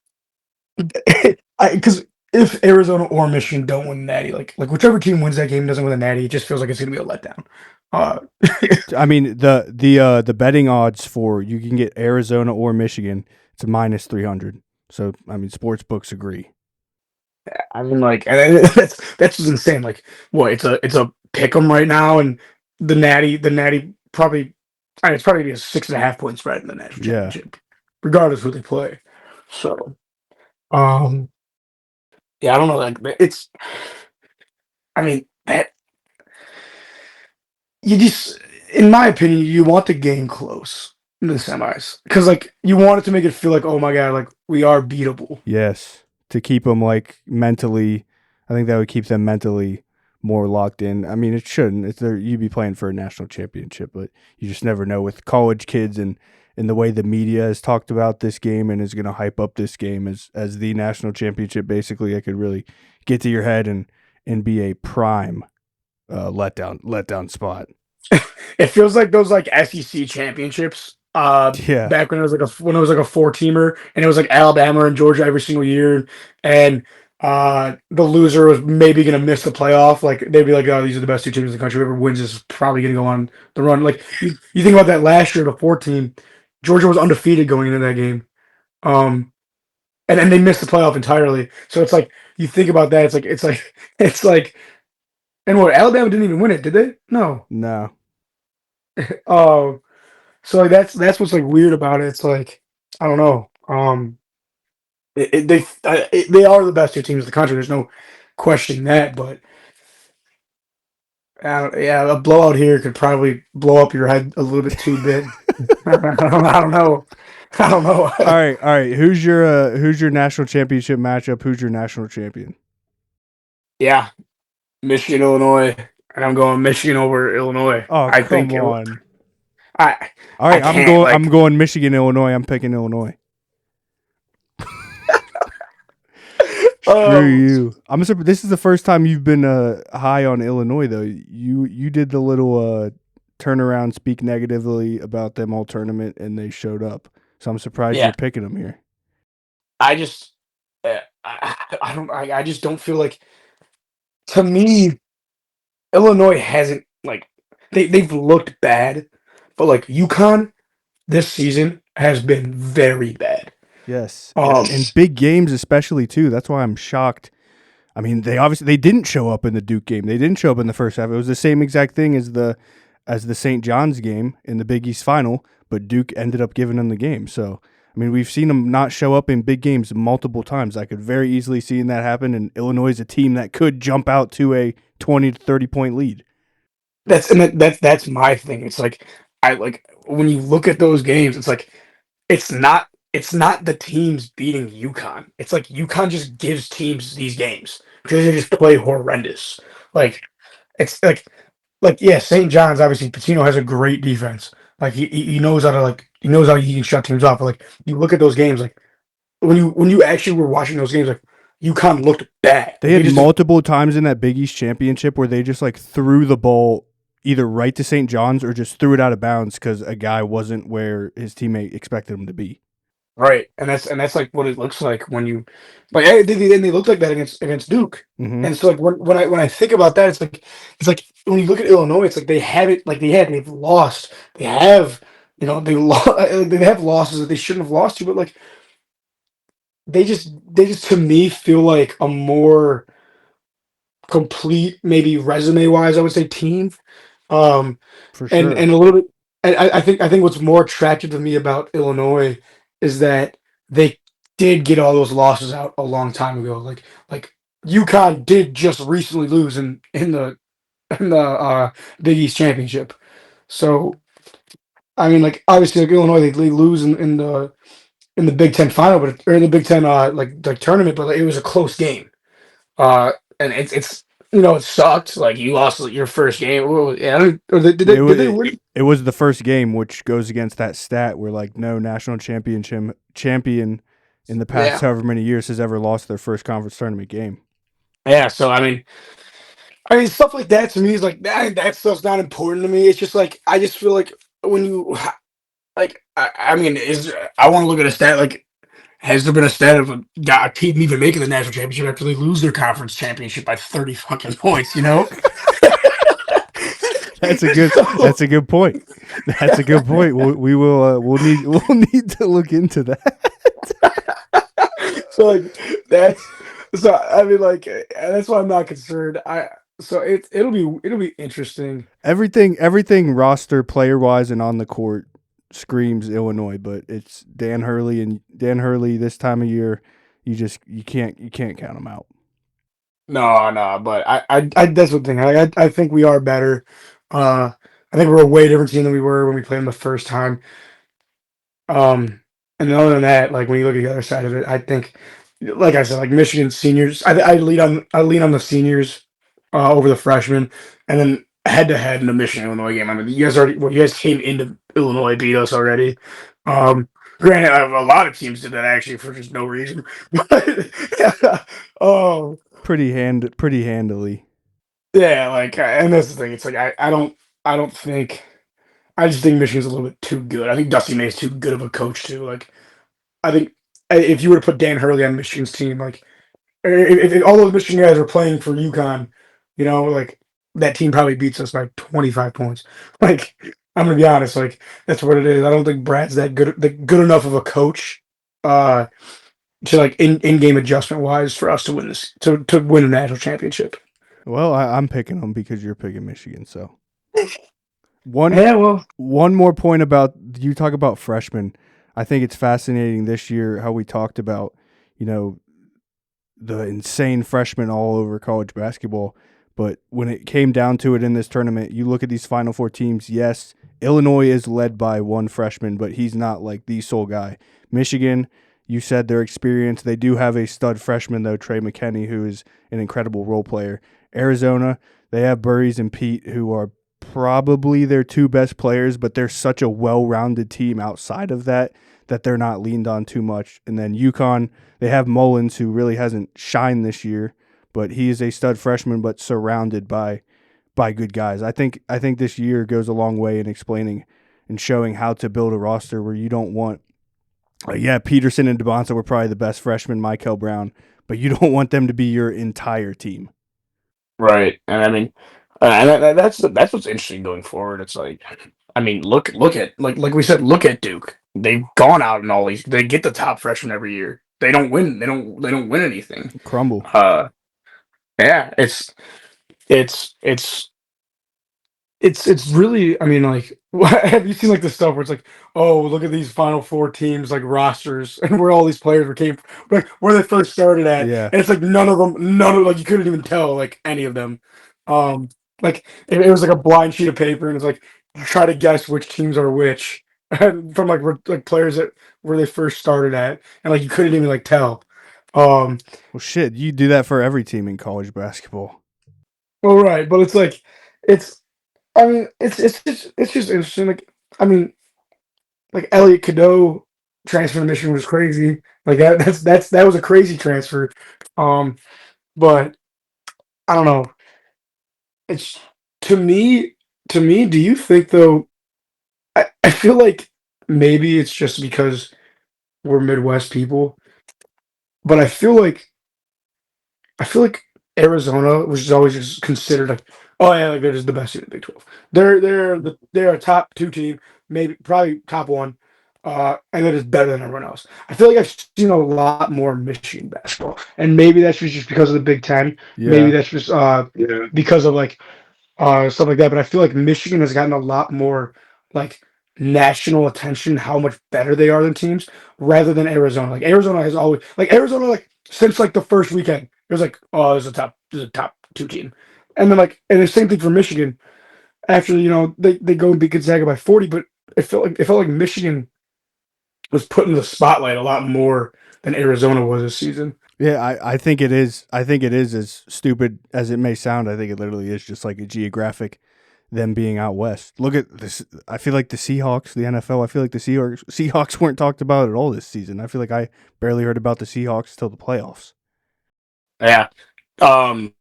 because if Arizona or Michigan don't win the Natty, like whichever team wins that game and doesn't win the Natty, it just feels like it's gonna be a letdown. I mean, the betting odds for you can get Arizona or Michigan, it's a minus 300. So I mean, sports books agree. I mean, like, and that's just insane. Like, what? It's a pick 'em right now, and the Natty probably, I mean, it's probably a 6.5 point spread in the national championship, regardless who they play. So, yeah, I don't know. Like, it's, I mean, that you just, in my opinion, you want the game close in the semis because, like, you want it to make it feel like, oh my god, like we are beatable. Yes, to keep them like mentally, I think that would keep them mentally more locked in. I mean, it shouldn't. You'd be playing for a national championship, but you just never know with college kids and the way the media has talked about this game and is going to hype up this game as the national championship. Basically, it could really get to your head and be a prime letdown spot. It feels like those like SEC championships. Back when it was like a 4-teamer and it was like Alabama and Georgia every single year, and the loser was maybe gonna miss the playoff. Like they'd be like, "Oh, these are the best two teams in the country. Whoever wins is probably gonna go on the run." Like you think about that last year, the 4 team, Georgia was undefeated going into that game, and then they missed the playoff entirely. So it's like you think about that. It's like, and what? Alabama didn't even win it, did they? No. Oh. So like that's what's like weird about it. It's like I don't know. They are the best two teams in the country. There's no questioning that. But yeah, a blowout here could probably blow up your head a little bit too big. I don't know. All right. Who's your national championship matchup? Who's your national champion? Yeah, Michigan, Illinois, and I'm going Michigan over Illinois. Oh, come on. All right, I'm going Michigan, Illinois. I'm picking Illinois. Screw you. I'm surprised. This is the first time you've been high on Illinois, though. You did the little turnaround, speak negatively about them all tournament, and they showed up. So I'm surprised you're picking them here. I just, I just don't feel like. To me, Illinois hasn't like they've looked bad, but like UConn this season has been very bad. Yes, and big games especially too. That's why I'm shocked. I mean, they didn't show up in the Duke game. They didn't show up in the first half. It was the same exact thing as the as the St. John's game in the Big East final, but Duke ended up giving them the game. So, I mean, we've seen them not show up in big games multiple times. I could very easily see that happen, and Illinois is a team that could jump out to a 20 to 30 point lead. That's my thing. It's like I like when you look at those games, it's like it's not the teams beating UConn. It's like UConn just gives teams these games because they just play horrendous. Like it's like yeah, St. John's obviously Patino has a great defense. Like he knows how to he knows how he can shut teams off. But like you look at those games, like when you actually were watching those games, like UConn looked bad. They Like, had multiple times in that Big East championship where they just like threw the ball either right to St. John's or just threw it out of bounds because a guy wasn't where his teammate expected him to be. right, and that's like what it looks like when you like they looked like that against Duke. Mm-hmm. And so like when I think about that, it's like when you look at Illinois, it's like they have it like they've lost. They have they have losses that they shouldn't have lost to, but like they just to me feel like a more complete, maybe resume wise, I would say team. Um, For and sure. a little bit. And I think what's more attractive to me about Illinois is that they did get all those losses out a long time ago. Like UConn did just recently lose in the Big East championship. So I mean, like obviously, like Illinois, they lose in the Big Ten final, or in the Big Ten like tournament, but like, it was a close game. And it's it sucked. Like you lost your first game. Yeah, or did they win? It was the first game, which goes against that stat where like no national champion in the past Yeah, however many years has ever lost their first conference tournament game. yeah. So I mean, stuff like that to me is like that stuff's not important to me. It's just like I just feel like when you like I mean, is I want to look at a stat like. Has there been a stat of a team even making the national championship after they lose their conference championship by 30 fucking points? That's a good. So, That's a good point. That's a good point. We'll need to look into that. so like that's so I mean like that's why I'm not concerned. So it'll be interesting. Everything roster player wise and on the court screams Illinois, but it's Dan Hurley this time of year. You can't count them out. No, but I that's the thing. I think we are better. I think we're a way different team than we were when we played them the first time. Um, and other than that, like when you look at the other side of it, I think, like I said, like Michigan seniors, I lean on the seniors over the freshmen, and then head to head in the Michigan Illinois game. I mean, you guys came into Illinois, beat us already. Um, Granted, a lot of teams did that actually for just no reason, but oh Pretty handily. yeah, like, and that's the thing. It's like I don't think. I just think Michigan's a little bit too good. I think Dusty May's too good of a coach too. Like I think if you were to put Dan Hurley on Michigan's team, like if all those Michigan guys are playing for UConn, like that team probably beats us by 25 points. Like I'm gonna be honest, like that's what it is. I don't think Brad's that good enough of a coach uh to like in game adjustment wise for us to win this to win a national championship. Well, I'm picking them because you're picking Michigan. So one Yeah, well, one more point about you talk about freshmen. I think it's fascinating this year how we talked about you know the insane freshmen all over college basketball. But when it came down to it in this tournament, you look at these Final Four teams. Yes, Illinois is led by one freshman, but he's not like the sole guy. Michigan, you said their experience. They do have a stud freshman, though, Trey McKenney, who is an incredible role player. Arizona, they have Burries and Pete, who are probably their two best players, but they're such a well-rounded team outside of that that they're not leaned on too much. And then UConn, they have Mullins, who really hasn't shined this year, but he is a stud freshman, but surrounded by good guys. I think this year goes a long way in explaining and showing how to build a roster where you don't want, Peterson and DeBonsa were probably the best freshmen, Michael Brown, but you don't want them to be your entire team. right. And I mean, that's what's interesting going forward. It's like, I mean, look at like we said, look at Duke. They've gone out and all these. They get the top freshman every year. They don't win. They don't win anything. Crumble. Uh, yeah, it's it's really, I mean, like, have you seen like the stuff where it's like, oh, look at these Final Four teams like rosters and where all these players were came like where they first started at, Yeah. and it's like none of like you couldn't even tell like any of them. Um, like it was like a blind sheet of paper, and it's like you try to guess which teams are which from like players that where they first started at, and like you couldn't even like tell. Um, Well, shit, you do that for every team in college basketball. well, right, but it's like it's I mean, it's just interesting. Like, I mean, like Elliot Cadeau transfer to Michigan was crazy. Like that was a crazy transfer. Um, but I don't know. It's to me to me. Do you think though? I feel like maybe it's just because we're Midwest people, but I feel like Arizona, which is always just considered like, oh yeah, like they're just the best team in the Big 12. They're a top two team, maybe probably top one, and they're just better than everyone else. I feel like I've seen a lot more Michigan basketball, and maybe that's just because of the Big Ten. Maybe Yeah. that's just because of like stuff like that. But I feel like Michigan has gotten a lot more like national attention, how much better they are than teams, rather than Arizona. Like Arizona has always like Arizona like since like the first weekend, it was like, oh, this is a top two team, and then like and the same thing for Michigan. After they go and beat Gonzaga by 40, but it felt like Michigan was put in the spotlight a lot more than Arizona was this season. Yeah, I think it is. I think it is as stupid as it may sound. I think it literally is just like a geographic them being out west. Look at this. I feel like the Seahawks, the NFL. I feel like the Seahawks weren't talked about at all this season. I feel like I barely heard about the Seahawks till the playoffs. Yeah. Um,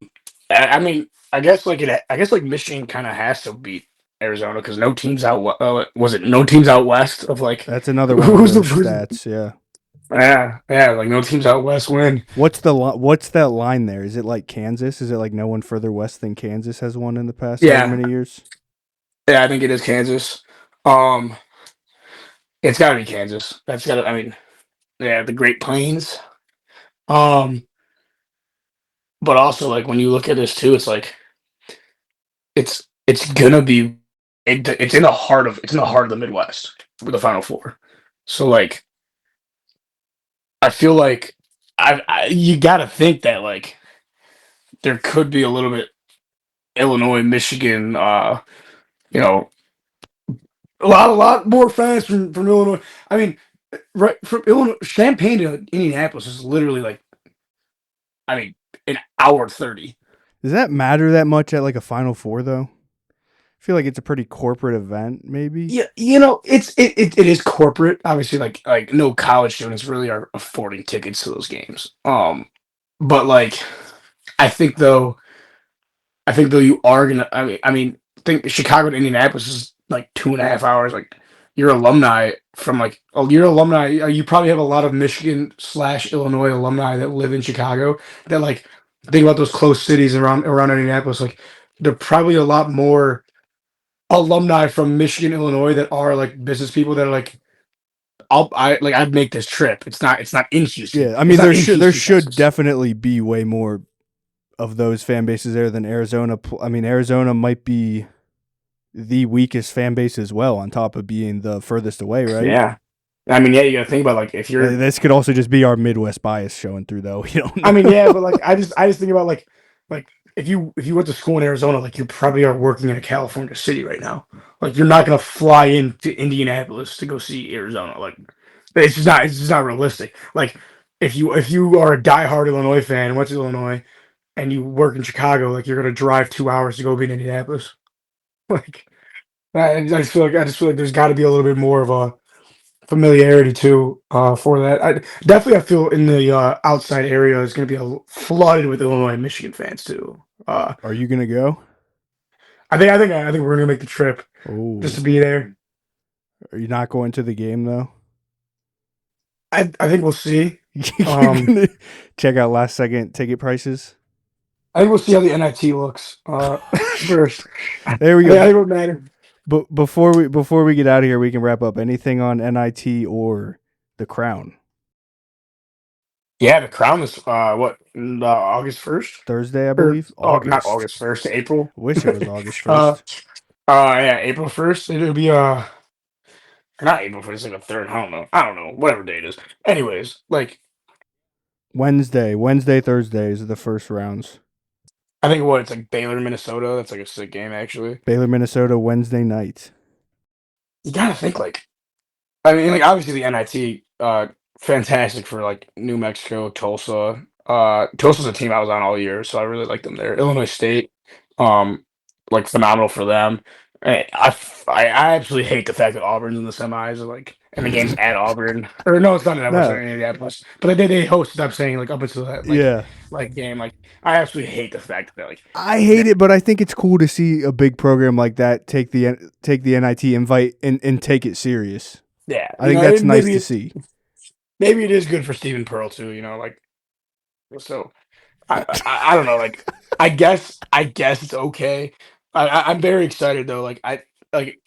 I mean, I guess like Michigan kind of has to beat Arizona because no teams out. Was it no teams out west of like That's another one of who's the those who's, stats. Yeah. yeah, like no teams out west win. What's that line there? Is it like Kansas? Is it like no one further west than Kansas has won in the past however Yeah, many years? yeah, I think it is Kansas. Um, it's got to be Kansas. That's got to. I mean, yeah, the Great Plains. Um, but also like when you look at this too, it's like it's gonna be it's in the heart of the Midwest for the Final Four. So like I feel like you got to think that like there could be a little bit Illinois, Michigan, you know, a lot more fans from Illinois. I mean, right from Illinois, Champaign to Indianapolis is literally like, I mean, an hour 30. Does that matter that much at like a Final Four though? I feel like it's a pretty corporate event, maybe. Yeah, it is corporate. Obviously, like no college students really are affording tickets to those games. But like, I think though, I think though you are gonna. I mean, think Chicago to Indianapolis is like 2.5 hours. Like your alumni from like your alumni, you probably have a lot of Michigan/Illinois alumni that live in Chicago. That like think about those close cities around Indianapolis. Like there are probably a lot more alumni from Michigan, Illinois that are like business people that are like I'd make this trip. It's not in Houston. Yeah, I It's mean not in there Houston, should Texas. definitely be way more of those fan bases there than Arizona. I mean Arizona might be the weakest fan base as well, on top of being the furthest away, right? Yeah. I mean, yeah, you gotta think about like if you're This could also just be our Midwest bias showing through, though. You don't I mean, know. yeah, but like I just think about like if you went to school in Arizona, like you probably are working in a California city right now. Like you're not gonna fly into Indianapolis to go see Arizona. Like it's just not realistic. Like if you are a diehard Illinois fan, went to Illinois, and you work in Chicago, like you're gonna drive 2 hours to go be in Indianapolis. Like I just feel like there's got to be a little bit more of a familiarity too for that. I feel in the outside area is going to be flooded with Illinois and Michigan fans too. Are you gonna go? I think we're going to make the trip just to Oh, be there. are you not going to the game though? I think we'll see. You're Um, gonna check out last second ticket prices. I think we'll see how the NIT looks first. I There we think go. it would matter. But before we get out of here, we can wrap up. Anything on NIT or the Crown? Yeah, the crown is what August 1st Thursday, I or believe. not August. August 1st, April. Wish it was August uh, 1st. Yeah, April 1st. It'll be not April 1st, like the third. I don't know, whatever day it is. Anyways, like Wednesday, Thursdays are the first rounds. I think what it's like Baylor, Minnesota. That's like a sick game actually. Baylor, Minnesota, Wednesday night. You gotta think like I mean, like obviously the NIT, fantastic for like New Mexico, Tulsa. Tulsa's a team I was on all year, so I really like them there. Illinois State, um, like phenomenal for them. I absolutely hate the fact that Auburn's in the semis, like, and the game's at Auburn. Or no, it's not at Western No, Indianapolis, but they hosted. I'm saying like up until that yeah. like game, like I absolutely hate the fact that like I hate it, but I think it's cool to see a big program like that take the NIT invite and take it serious. yeah, I think that's nice to maybe see. maybe it is good for Stephen Pearl too. Like so. I don't know. Like I guess it's okay. I'm very excited though. Like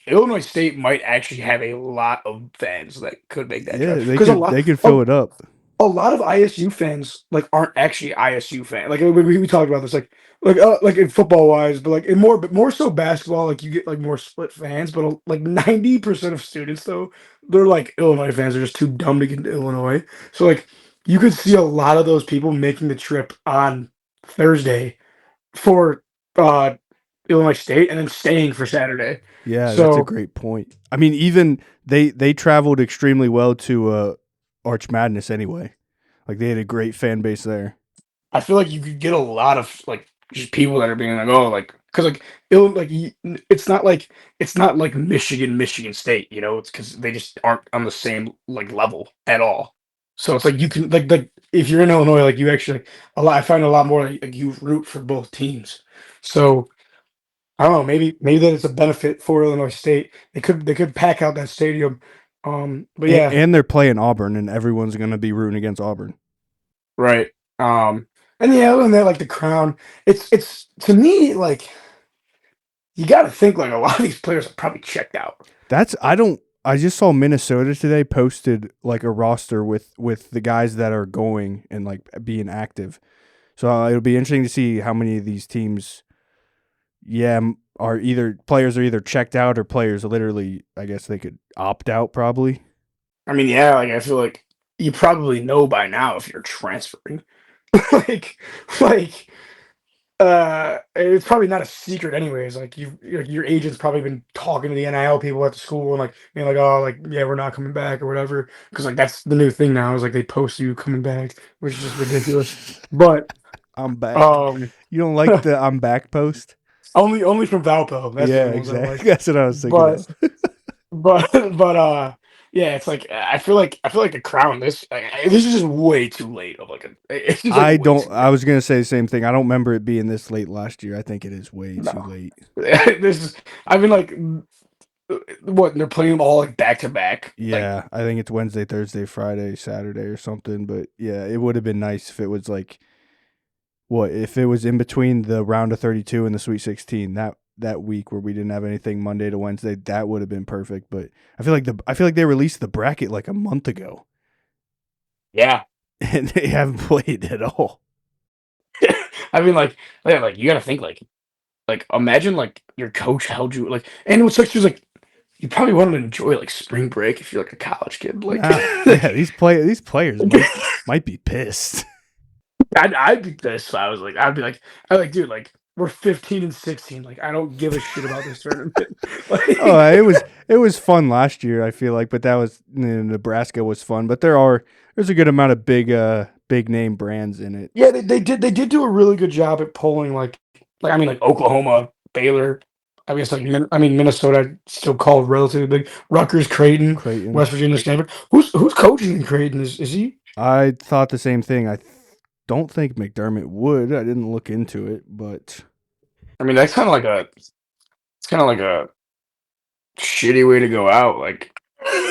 Illinois State might actually have a lot of fans that could make that Yeah, drive because they could fill it up. a lot of ISU fans like aren't actually ISU fans. Like we talked about this like in football wise, but like in but more so basketball. Like you get like more split fans, but like 90% of students though they're like Illinois fans are just too dumb to get into Illinois. So like you could see a lot of those people making the trip on Thursday for uh Illinois State and then staying for Saturday. Yeah, that's a So great point. I mean, even they traveled extremely well to Arch Madness anyway. Like they had a great fan base there. I feel like you could get a lot of like just people that are being like, oh, like because like ill like it's not like Michigan State, it's because they just aren't on the same like level at all. So it's like you can like if you're in Illinois, like you actually a lot. I find a lot more like you root for both teams. So I don't know, maybe that is a benefit for Illinois State. They could pack out that stadium. But yeah, And they're playing Auburn, and everyone's going to be rooting against Auburn. right. And yeah, other than that, like the crown, it's to me like you got to think like a lot of these players are probably checked out. That's I just saw Minnesota today posted like a roster with the guys that are going and like being active. So it'll be interesting to see how many of these teams, are either checked out or players literally. I guess they could opt out probably. I mean, yeah, like I feel like you probably know by now if you're transferring. like like it's probably not a secret anyways. Like your agent's probably been talking to the NIL people at the school and like being like, oh, like yeah, we're not coming back or whatever. Because like that's the new thing now is like they post you coming back, which is just ridiculous. But I'm back. um, You don't like the I'm back post? only from Valpo. That's the Yeah, only ones I exactly. like. That's what I was thinking But of. but yeah, it's like I feel like the crown. This is just way too late. It's just like way too I late. was gonna say the same thing. I don't remember it being this late last year. I think it is way too No, late. this is. I've been like, what? They're playing them all like back to back. Like, Yeah, I think it's Wednesday, Thursday, Friday, Saturday, or something. But yeah, it would have been nice if it was like what if it was in between the round of 32 and the Sweet 16 that week where we didn't have anything Monday to Wednesday. That would have been perfect. But I feel like they released the bracket like a month ago, yeah. and they haven't played at all. I mean, like, yeah, like you gotta think like imagine like your coach held you like, and what's like, like you probably want to enjoy like spring break if you're like a college kid. Like, Nah, yeah, these players might be pissed. I'd be pissed. I'd be like, dude, like we're 15 and 16. Like, I don't give a shit about this tournament. Oh, Like, it was fun last year. I feel like, but that was Nebraska was fun. But there's a good amount of big name brands in it. yeah, they did do a really good job at polling like I mean like Oklahoma, Baylor. I guess like Minnesota I'd still call relatively big. Rutgers, Creighton, Creighton. West Virginia, Stanford. Who's coaching in Creighton? Is he? I thought the same thing. Don't think McDermott would. I didn't look into it, but I mean, that's kind of like a shitty way to go out. Like,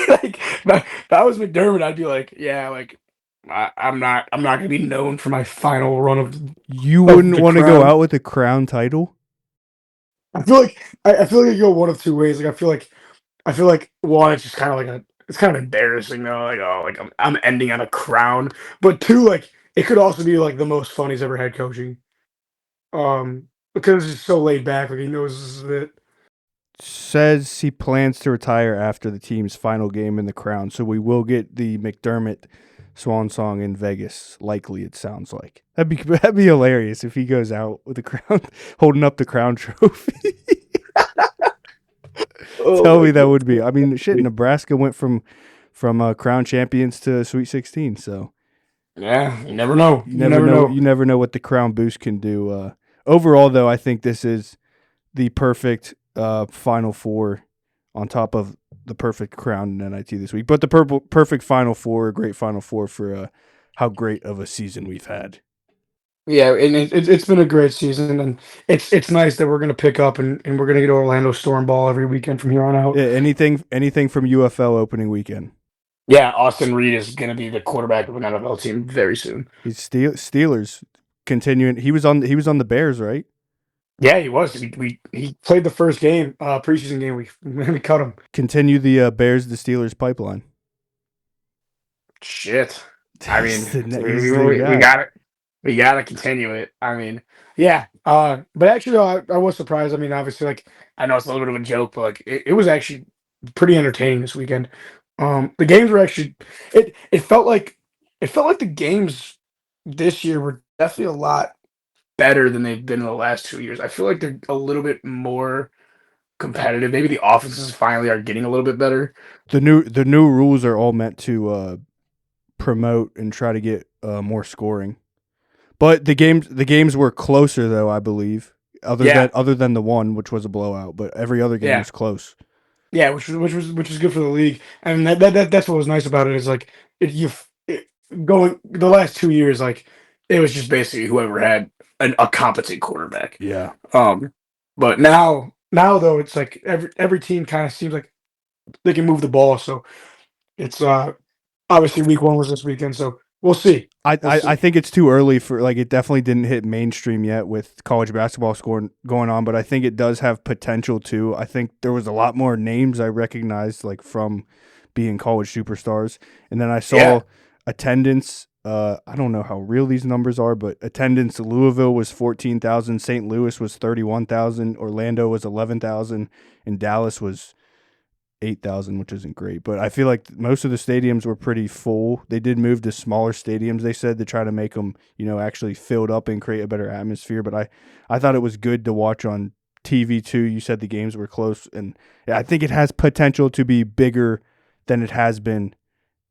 like if I was McDermott, I'd be like, yeah, like I'm not gonna be known for my final run you of wouldn't the want to go crown. out with a crown title. I feel like you go one of two ways. Like I feel like one, it's just kind of like it's kind of embarrassing though. Like oh, like I'm ending on a crown. But two, like it could also be like the most fun he's ever had coaching. Because he's so laid back, like he knows this is it. says he plans to retire after the team's final game in the Crown, so we will get the McDermott swan song in Vegas. Likely, it sounds like that'd be hilarious if he goes out with the crown, holding up the Crown trophy. Tell me that would be. I mean, shit. Nebraska went from Crown champions to Sweet 16, so Yeah, you never know. you never know. You never know what the Crown boost can do. Overall, though, I think this is the perfect Final Four on top of the perfect Crown in NIT this week. But the perfect Final Four, a great Final Four for how great of a season we've had. Yeah, and it's been a great season, and it's nice that we're gonna pick up and we're gonna get Orlando Storm ball every weekend from here on out. Yeah, anything from UFL opening weekend. Yeah, Austin Reed is gonna be the quarterback of an NFL team very soon. He's Steelers continuing. He was on the Bears, right? Yeah, he was. He played the first game, preseason game. We cut him. Continue the Bears the Steelers pipeline. Shit. I mean, He's the we guy. got it. We gotta continue it. I mean, yeah. But actually, I was surprised. I mean, obviously, like I know it's a little bit of a joke, but like it was actually pretty entertaining this weekend. The games were actually it felt like the games this year were definitely a lot better than they've been in the last 2 years. I feel like they're a little bit more competitive. Maybe the offenses finally are getting a little bit better. The new rules are all meant to promote and try to get more scoring. But the games were closer though, I believe. Other than the one which was a blowout, but every other game was close. Yeah, which was good for the league. And that's what was nice about it is like going the last 2 years, like it was just basically whoever had a competent quarterback. Yeah. But now though it's like every team kind of seems like they can move the ball. So it's obviously week one was this weekend, so we'll see. I think it's too early for like it definitely didn't hit mainstream yet with college basketball going on, but I think it does have potential too. I think there was a lot more names I recognized like from being college superstars, and then I saw attendance. I don't know how real these numbers are, but attendance Louisville was 14,000, St. Louis was 31,000, Orlando was 11,000, and Dallas was 8,000, which isn't great, but I feel like most of the stadiums were pretty full. They did move to smaller stadiums, they said, to try to make them, actually filled up and create a better atmosphere. But I thought it was good to watch on TV too. You said the games were close, and I think it has potential to be bigger than it has been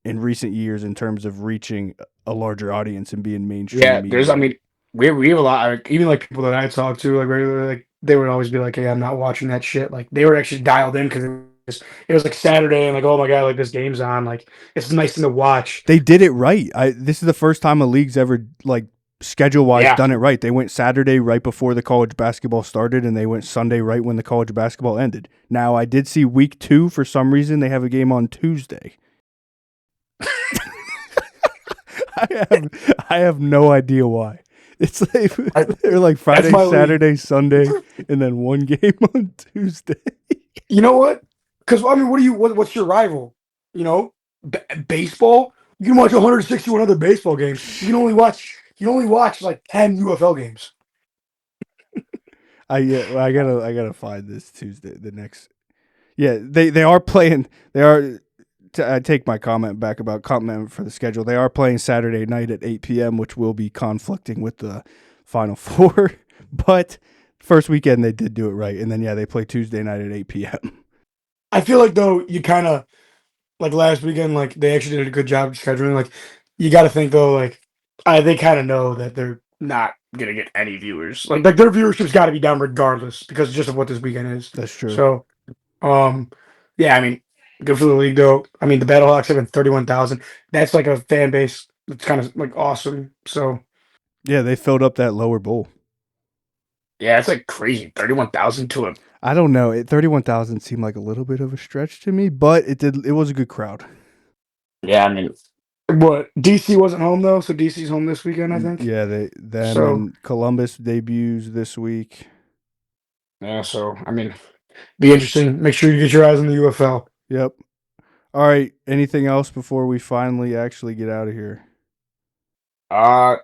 in recent years in terms of reaching a larger audience and being mainstream. Yeah, I mean, we have a lot. Even like people that I talk to, like regularly, like they would always be like, "Hey, I'm not watching that shit." Like they were actually dialed in because it was like Saturday and like, oh my god, like this game's on. Like it's a nice thing to watch. They did it right. This is the first time a league's ever like schedule-wise done it right. They went Saturday right before the college basketball started, and they went Sunday right when the college basketball ended. Now, I did see week 2 for some reason they have a game on Tuesday. I have no idea why. It's like they're like Friday, Saturday, league. Sunday, and then one game on Tuesday. You know what? Because I mean, what's your rival? Baseball. You can watch 161 other baseball games. You can only watch like 10 UFL games. I gotta find this Tuesday. The next. Yeah, they are playing. They are. I take my comment back about comment for the schedule. They are playing Saturday night at 8 p.m., which will be conflicting with the Final Four. But first weekend they did do it right, and then they play Tuesday night at 8 p.m. I feel like though you kind of like last weekend, like they actually did a good job of scheduling. Like you got to think though, like they kind of know that they're not gonna get any viewers. Like their viewership's got to be down regardless because just of what this weekend is. That's true. So, yeah, I mean. Good for the league, though. I mean, the Battlehawks have been 31,000. That's like a fan base that's kind of like awesome. So, yeah, they filled up that lower bowl. Yeah, it's like crazy. 31,000 to him. I don't know. 31,000 seemed like a little bit of a stretch to me, but it was a good crowd. Yeah, I mean, what DC wasn't home though, so DC's home this weekend, I think. Yeah, and Columbus debuts this week. Yeah, so I mean, be interesting. Make sure you get your eyes on the UFL. Yep. All right. Anything else before we finally actually get out of here? Go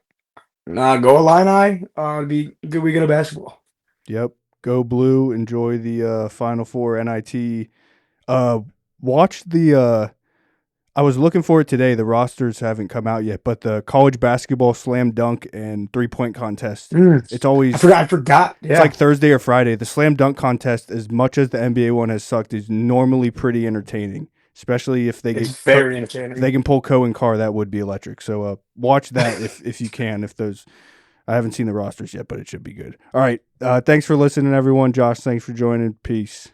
Illini. Be good weekend of basketball. Yep. Go Blue. Enjoy the Final Four NIT. Watch the. I was looking for it today. The rosters haven't come out yet, but the college basketball slam dunk and 3-point contest. It's always. I forgot. Yeah. It's like Thursday or Friday. The slam dunk contest, as much as the NBA one has sucked, is normally pretty entertaining. Especially if they very entertaining. If they can pull Coe and Carr, that would be electric. So watch that if you can. If those, I haven't seen the rosters yet, but it should be good. All right. Thanks for listening, everyone. Josh, thanks for joining. Peace.